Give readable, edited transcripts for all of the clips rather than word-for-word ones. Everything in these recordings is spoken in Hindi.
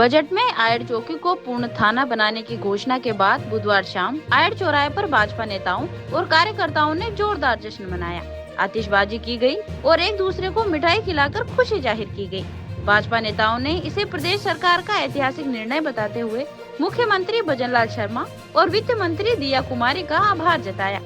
बजट में आयड चौकी को पूर्ण थाना बनाने की घोषणा के बाद बुधवार शाम आयड चौराहे पर भाजपा नेताओं और कार्यकर्ताओं ने जोरदार जश्न मनाया। आतिशबाजी की गई और एक दूसरे को मिठाई खिलाकर खुशी जाहिर की गई। भाजपा नेताओं ने इसे प्रदेश सरकार का ऐतिहासिक निर्णय बताते हुए मुख्यमंत्री भजनलाल शर्मा और वित्त मंत्री दिया कुमारी का आभार जताया।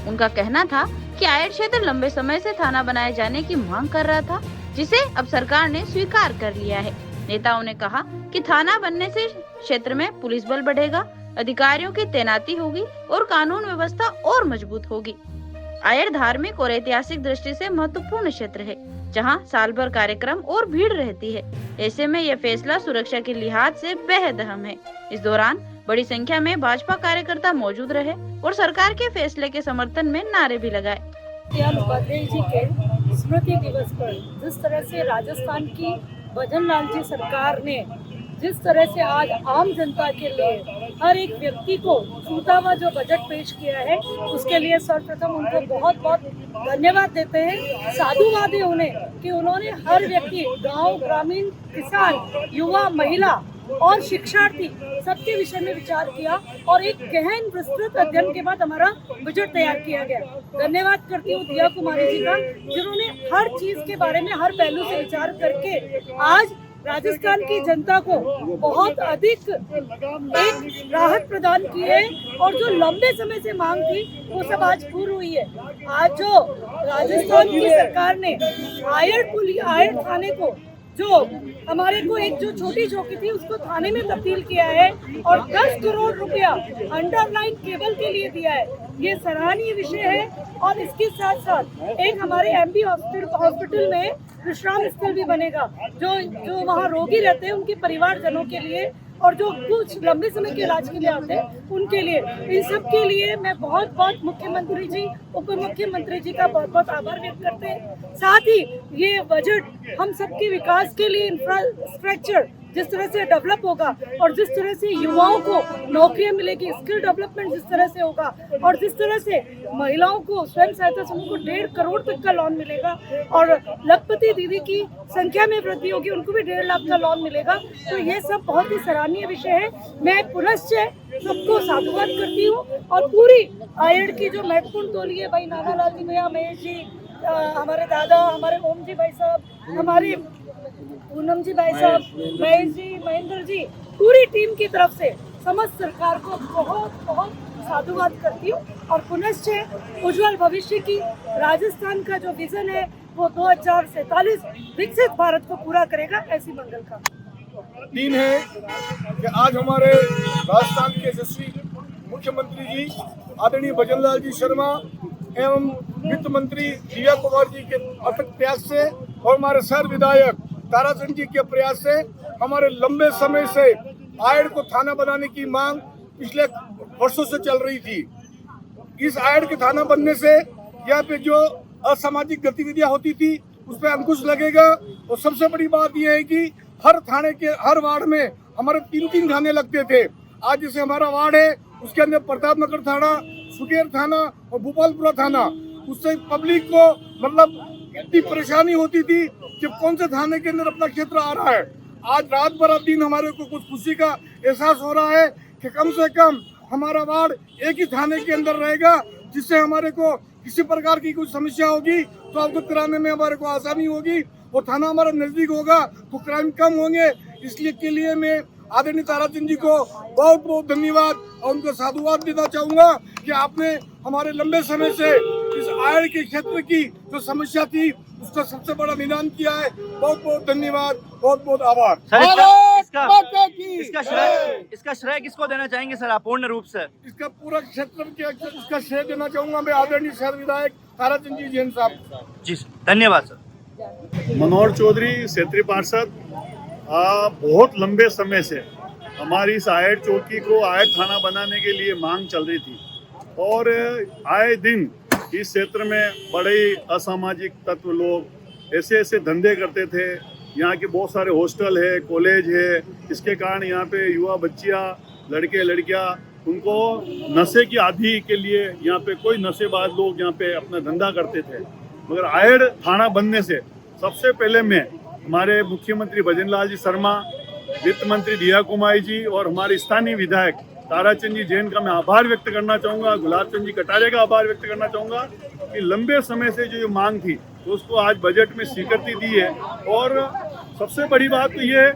उनका कहना था कि आयड क्षेत्र लंबे समय से थाना बनाए जाने की मांग कर रहा था, जिसे अब सरकार ने स्वीकार कर लिया है। नेताओं ने कहा कि थाना बनने से क्षेत्र में पुलिस बल बढ़ेगा, अधिकारियों की तैनाती होगी और कानून व्यवस्था और मजबूत होगी। आयड धार्मिक और ऐतिहासिक दृष्टि से महत्वपूर्ण क्षेत्र है, जहां साल भर कार्यक्रम और भीड़ रहती है। ऐसे में यह फैसला सुरक्षा के लिहाज से बेहद अहम है। इस दौरान बड़ी संख्या में भाजपा कार्यकर्ता मौजूद रहे और सरकार के फैसले के समर्थन में नारे भी लगाए। बघेल जी के स्मृति दिवस पर जिस तरह से राजस्थान की भजनलाल जी सरकार ने जिस तरह से आज आम जनता के लिए हर एक व्यक्ति को छूता हुआ जो बजट पेश किया है, उसके लिए सर्वप्रथम उनको बहुत बहुत धन्यवाद देते हैं। साधुवाद है उन्हें कि उन्होंने हर व्यक्ति, गांव, ग्रामीण, किसान, युवा, महिला और शिक्षार्थी सबके विषय में विचार किया और एक गहन विस्तृत अध्ययन के बाद हमारा बजट तैयार किया गया। धन्यवाद करती हूँ दिया कुमारी जी का, जिन्होंने हर चीज के बारे में हर पहलू से विचार करके आज राजस्थान की जनता को बहुत अधिक एक राहत प्रदान की है और जो लंबे समय से मांग थी वो सब आज पूरी हुई है। आज जो राजस्थान की सरकार ने आयड थाने को, जो हमारे को एक जो छोटी चौकी थी उसको थाने में तब्दील किया है और 10 करोड़ रुपया अंडरलाइन केबल के लिए दिया है, ये सराहनीय विषय है। और इसके साथ साथ एक हमारे एमबी हॉस्पिटल में विश्राम स्थल भी बनेगा, जो वहाँ रोगी रहते हैं उनके परिवारजनों के लिए और जो कुछ लंबे समय के इलाज के लिए आते हैं उनके लिए। इन सब के लिए मैं बहुत बहुत मुख्यमंत्री जी, उप मुख्यमंत्री जी का बहुत बहुत आभार व्यक्त करते हैं। साथ ही ये बजट हम सबके विकास के लिए इंफ्रास्ट्रक्चर जिस तरह से डेवलप होगा और जिस तरह से युवाओं को नौकरियां मिलेगी, स्किल डेवलपमेंट जिस तरह से होगा और जिस तरह से महिलाओं को स्वयं सहायता समूह को 1.5 करोड़ तक का लोन मिलेगा और लखपति दीदी की संख्या में वृद्धि होगी, उनको भी 1.5 लाख का लोन मिलेगा। तो ये सब बहुत ही सराहनीय विषय है। मैं पुनश्च सबको साधुवाद करती हूँ और पूरी आयड की जो महत्वपूर्ण टोली है, भाई नानालाल जी भैया, महेश जी, हमारे दादा, हमारे ओम जी भाई साहब, हमारे पूनम जी भाई साहब, महेश जी, महेंद्र जी, पूरी टीम की तरफ से समस्त सरकार को बहुत बहुत साधुवाद करती हूँ और पुनश्च उज्जवल भविष्य की राजस्थान का जो विजन है वो 2047 विकसित भारत को पूरा करेगा, ऐसी मंगल का दिन है कि आज हमारे राजस्थान के यशस्वी मुख्यमंत्री जी आदरणीय भजनलाल जी शर्मा एवं वित्त मंत्री दिया कुमार जी के अथक प्रयास से और हमारे शहर विधायक ताराचंद जी के प्रयास से हमारे लंबे समय से आयड को थाना बनाने की मांग पिछले वर्षों से चल रही थी। इस आयड के थाना बनने से यहाँ पे जो असामाजिक गतिविधियां होती थी उस पर अंकुश लगेगा और सबसे बड़ी बात यह है कि हर थाने के हर वार्ड में हमारे 3-3 थाने लगते थे। आज जैसे हमारा वार्ड है उसके अंदर प्रताप नगर थाना, सुकेर थाना और भोपालपुरा थाना, उससे पब्लिक को मतलब इतनी परेशानी होती थी कि कौन से थाने के अंदर अपना क्षेत्र आ रहा है। आज रात भर दिन हमारे को कुछ खुशी का एहसास हो रहा है कि कम से कम हमारा वार्ड एक ही थाने के अंदर रहेगा, जिससे हमारे को किसी प्रकार की कुछ समस्या होगी तो अवगत कराने में हमारे को आसानी होगी और थाना हमारा नजदीक होगा तो क्राइम कम होंगे। इसलिए के लिए मैं आदरणीय ताराचंद जी को बहुत बहुत धन्यवाद और उनको साधुवाद देना चाहूँगा कि आपने हमारे लंबे समय से इस आयड के क्षेत्र की जो समस्या थी उसका सबसे बड़ा निदान किया है। बहुत बहुत धन्यवाद, बहुत बहुत आभार। इसका श्रेय किसको देना चाहेंगे सर आप पूर्ण रूप से? इसका पूरा क्षेत्र के इसका श्रेय देना चाहूँगा मैं आदरणीय शहर विधायक ताराचंद जी जैन साहब जी धन्यवाद सर। मनोहर चौधरी क्षेत्रीय पार्षद, बहुत लंबे समय से हमारी इस आयड चौकी को आयड थाना बनाने के लिए मांग चल रही थी और आए दिन इस क्षेत्र में बड़े असामाजिक तत्व लोग ऐसे धंधे करते थे। यहाँ के बहुत सारे हॉस्टल है, कॉलेज है, इसके कारण यहाँ पे युवा बच्चियाँ, लड़के लड़कियाँ उनको नशे की आदि के लिए यहाँ पे कोई नशेबाज लोग यहाँ पे अपना धंधा करते थे। मगर आयड थाना बनने से सबसे पहले मैं हमारे मुख्यमंत्री भजनलाल जी शर्मा वित्त मंत्री दिया कुमारी जी और हमारे स्थानीय विधायक ताराचंद जी जैन का मैं आभार व्यक्त करना चाहूँगा, गुलाब चंद जी कटारिया का आभार व्यक्त करना चाहूँगा कि लंबे समय से जो मांग थी तो उसको आज बजट में स्वीकृति दी है। और सबसे बड़ी बात तो ये है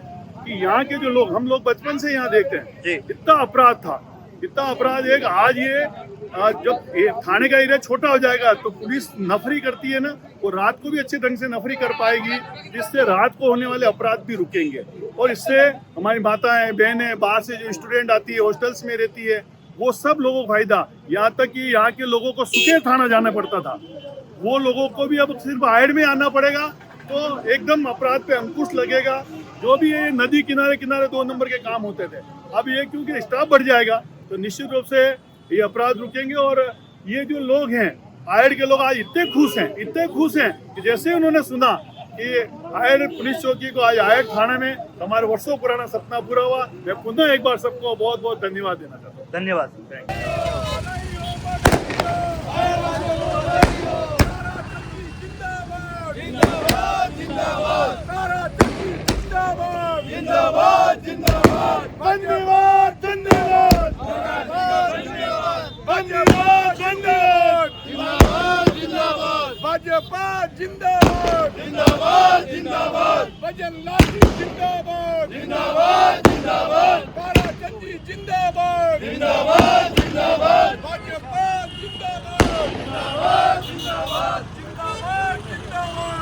कि यहाँ के जो लोग, हम लोग बचपन से यहाँ देखते हैं, इतना अपराध था, इतना अपराध है कि आज ये जब थाने का एरिया छोटा हो जाएगा तो पुलिस नफरी करती है ना, वो रात को भी अच्छे ढंग से नफरी कर पाएगी, जिससे रात को होने वाले अपराध भी रुकेंगे। और इससे हमारी माताएं बहनें, बाहर से जो स्टूडेंट आती है, हॉस्टल्स में रहती है, वो सब लोगों को फायदा। यहाँ तक कि यहाँ के लोगों को सुके थाना जाना पड़ता था, वो लोगों को भी अब सिर्फ आयड में आना पड़ेगा, तो एकदम अपराध पे अंकुश लगेगा। जो भी ये नदी किनारे किनारे 2 नंबर के काम होते थे, अब ये क्योंकि स्टाफ बढ़ जाएगा तो निश्चित रूप से ये अपराध रुकेंगे। और ये जो लोग हैं, आयड के लोग आज इतने खुश हैं कि जैसे उन्होंने सुना कि आयड पुलिस चौकी को आज आयड थाने में, हमारे वर्षों पुराना सपना पूरा हुआ। मैं पुनः एक बार सबको बहुत बहुत धन्यवाद देना चाहता हूँ। धन्यवाद। भाजपा जिंदाबाद, जिंदाबाद, जिंदाबाद, बजरंगलाल जी जिंदाबाद, जिंदाबाद, जिंदाबाद, ताराचंद जी जिंदाबाद, जिंदाबाद, जिंदाबाद, भाजपा जिंदाबाद, जिंदाबाद, जिंदाबाद, जिंदाबाद, जिंदाबाद,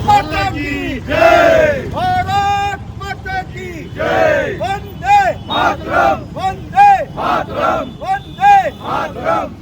माता की जय, भारत माता की जय, वंदे मातरम, वंदे मातरम, वंदे मातरम।